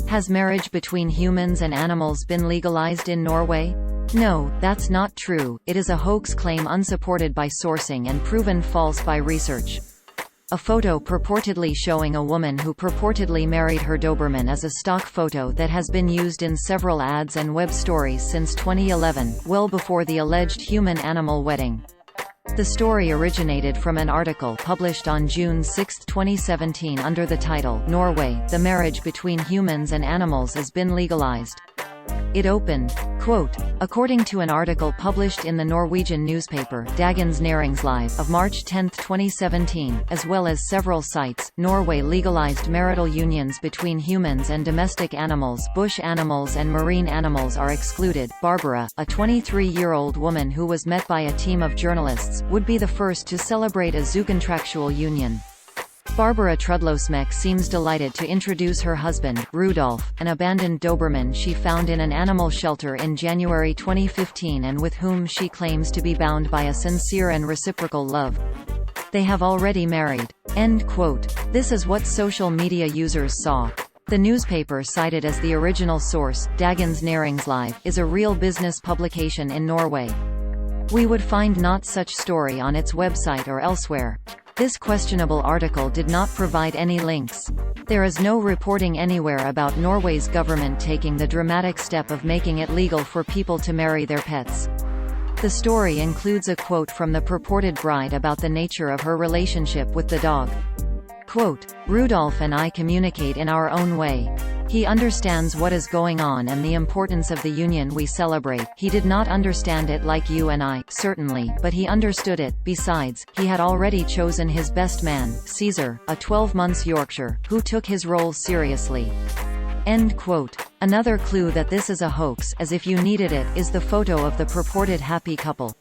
Has marriage between humans and animals been legalized in Norway? No, that's not true. It is a hoax claim unsupported by sourcing and proven false by research. A photo purportedly showing a woman who purportedly married her Doberman is a stock photo that has been used in several ads and web stories since 2011, well before the alleged human-animal wedding. The story originated from an article published on June 6, 2017 under the title, "Norway, the marriage between humans and animals has been legalized." It opened, quote, according to an article published in the Norwegian newspaper, Dagens Næringsliv of March 10, 2017, as well as several sites. Norway legalized marital unions between humans and domestic animals. Bush animals and marine animals are excluded. Barbara, a 23-year-old woman who was met by a team of journalists, would be the first to celebrate a zoocontractual union. Barbara Trudlosmek seems delighted to introduce her husband, Rudolf, an abandoned Doberman she found in an animal shelter in January 2015 and with whom she claims to be bound by a sincere and reciprocal love. They have already married. End quote. This is what social media users saw. The newspaper cited as the original source, Dagens Næringsliv, is a real business publication in Norway. We would find not such story on its website or elsewhere. This questionable article did not provide any links. There is no reporting anywhere about Norway's government taking the dramatic step of making it legal for people to marry their pets. The story includes a quote from the purported bride about the nature of her relationship with the dog. Quote, "Rudolf and I communicate in our own way. He understands what is going on and the importance of the union we celebrate. He did not understand it like you and I, certainly, but he understood it. Besides, he had already chosen his best man, Caesar, a 12-month Yorkshire, who took his role seriously." End quote. Another clue that this is a hoax, as if you needed it, is the photo of the purported happy couple.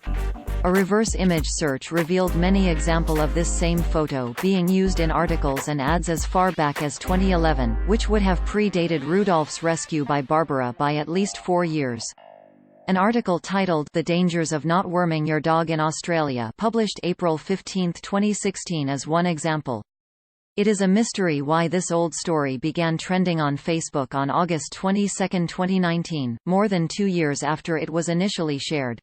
A reverse image search revealed many examples of this same photo being used in articles and ads as far back as 2011, which would have predated Rudolph's rescue by Barbara by at least 4 years. An article titled "The Dangers of Not Worming Your Dog in Australia," published April 15, 2016 is one example. It is a mystery why this old story began trending on Facebook on August 22, 2019, more than 2 years after it was initially shared.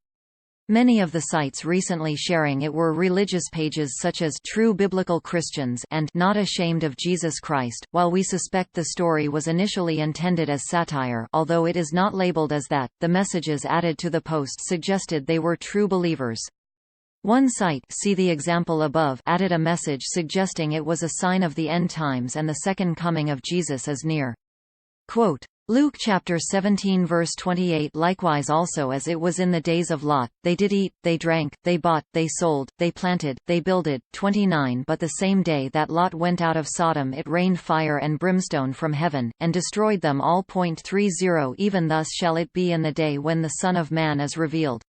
Many of the sites recently sharing it were religious pages such as True Biblical Christians and Not Ashamed of Jesus Christ. While we suspect the story was initially intended as satire, although it is not labeled as that, the messages added to the post suggested they were true believers. One site, see the example above, added a message suggesting it was a sign of the end times and the second coming of Jesus is near. Quote, Luke chapter 17 verse 28 Likewise also as it was in the days of Lot, they did eat, they drank, they bought, they sold, they planted, they builded. 29 But the same day that Lot went out of Sodom it rained fire and brimstone from heaven, and destroyed them all. 30 Even thus shall it be in the day when the Son of Man is revealed.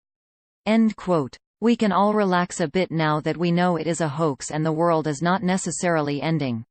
End quote. We can all relax a bit now that we know it is a hoax and the world is not necessarily ending.